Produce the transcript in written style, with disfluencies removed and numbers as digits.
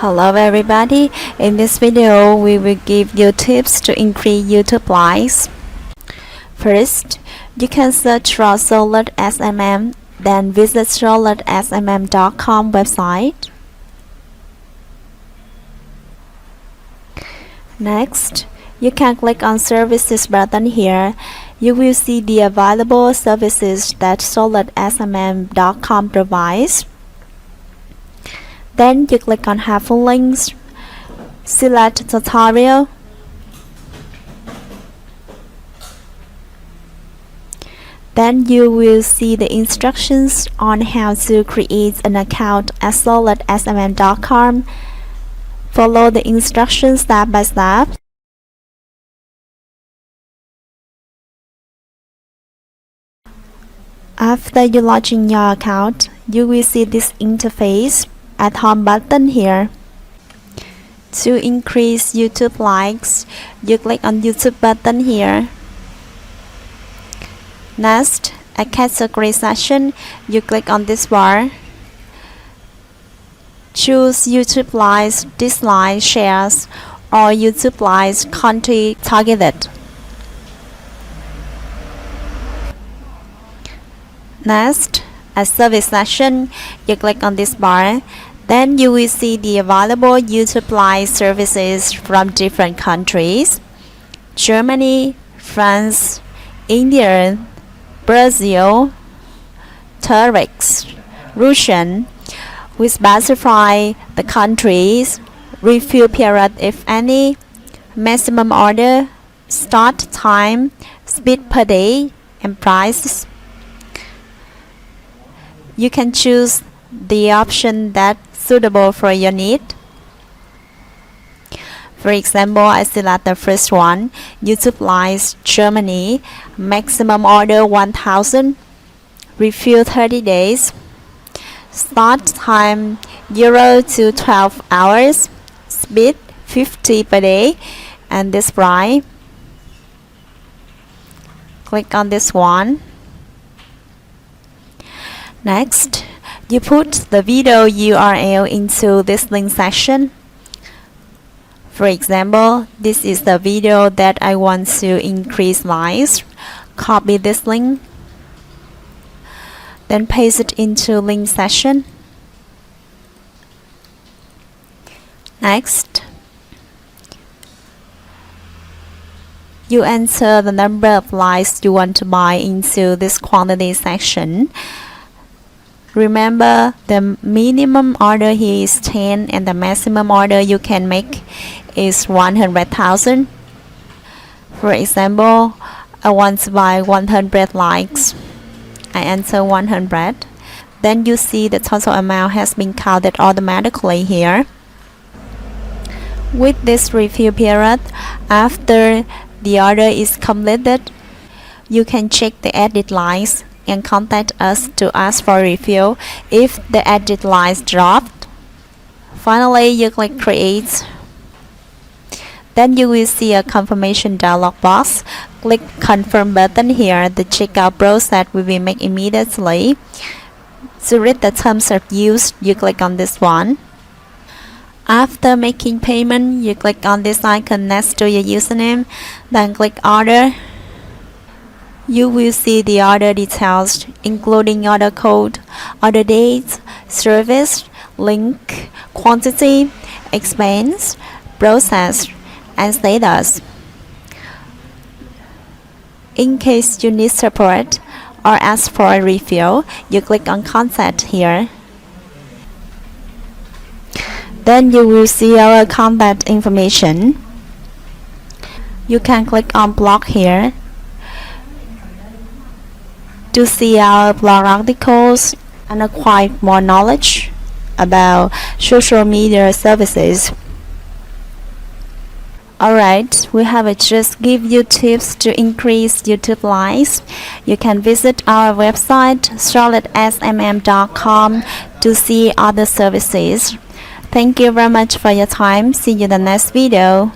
Hello everybody, in this video we will give you tips to increase YouTube likes. First, you can search for Solid SMM, then visit solidsmm.com website. Next, you can click on Services button here. You will see the available services that solidsmm.com provides. Then you click on Helpful Links, select Tutorial, then you will see the instructions on how to create an account at solidsmm.com. Follow the instructions step by step. After you launching your account, you will see this interface at home button here. To increase YouTube likes, you click on YouTube button here. Next, at category section, you click on this bar. Choose YouTube likes, dislikes, shares, or YouTube likes country targeted. Next, at service section, you click on this bar. Then you will see the available YouTube Live services from different countries: Germany, France, India, Brazil, Turkish, Russian. We specify the countries, review period if any, maximum order, start time, speed per day, and prices. You can choose the option that's suitable for your need. For example, I select the first one, YouTube Live Germany, maximum order 1000, review 30 days, start time 0 to 12 hours, speed 50 per day, and this price. Click on this one. Next, you put the video URL into this link section. For example, this is the video that I want to increase likes. Copy this link, then paste it into link section. Next, you enter the number of likes you want to buy into this quantity section. Remember, the minimum order here is 10 and the maximum order you can make is 100,000. For example, I want to buy 100 likes. I enter 100. Then you see the total amount has been counted automatically here. With this review period, after the order is completed, you can check the edit likes and contact us to ask for a review if the edit lines dropped. Finally, you click Create. Then you will see a confirmation dialog box. Click Confirm button here. The checkout process will be made immediately. To read the terms of use, you click on this one. After making payment, you click on this icon next to your username, then click Order. You will see the order details, including order code, order date, service, link, quantity, expense, process, and status. In case you need support or ask for a review, you click on Contact here. Then you will see our contact information. You can click on Blog here to see our blog articles and acquire more knowledge about social media services. Alright, we have just give you tips to increase YouTube likes. You can visit our website solidsmm.com to see other services. Thank you very much for your time. See you in the next video.